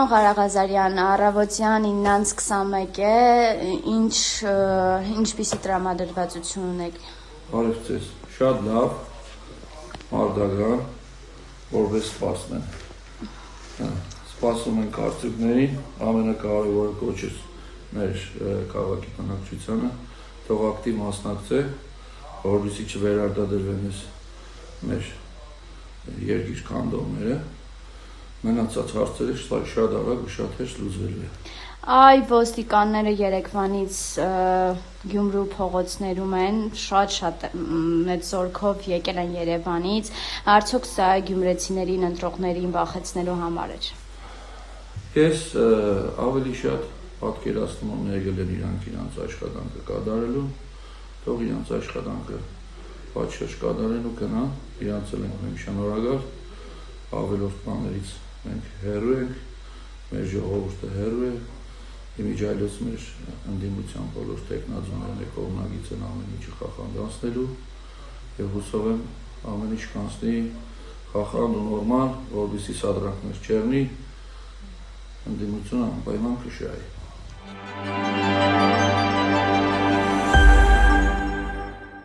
Պարոն Ղարաղազարյան, առավոտյան 9:21 է, ինչպիսի տրամադրվածություն ունեք։ Բարև ձեզ, շատ լավ, մարդական, որպես սպասում են։ Սպասում են կարծիքներին, ամենակարևորը կոչս մեր քաղաքի բնակչությանը, թող ակտիվ մասնակցե, որպեսզի չվերարտադրվեն մեր երկիր քանդողները, մնացած հարցերը շատ արագ ու շատ հեշտ լուծվելու է։ Այ ոստիկանները երեկվանից Գյումրու փողոցներում են, շատ մեծ զորքով եկել են Երևանից, արդյոք սա գյումրեցիներին, ընտրողներին վախեցնելու համար էր։ Ես ավելի շատ պատկերացնում եմ եկել են իրանց աշխատանքը կատարելու, թող իրանց աշխատանքը պատշաճ կատարեն ու գնան, իրանց էլ ենք մենք շնորհակալ, ավելորդ բաներից մենք հեռու ենք, մեր ժողովուրդը հեռու է, իմիջիայլոց մեր ընդդիմության բոլոր տեխնազոներն կողմնակից են ամեն ինչը խախանդ անցնելու և հուսով եմ ամեն ինչ կանցնի խախանդ ու նորմալ, որպեսզի սադրանքներ չեռնի, ընդդիմությունը անպայման կշահի։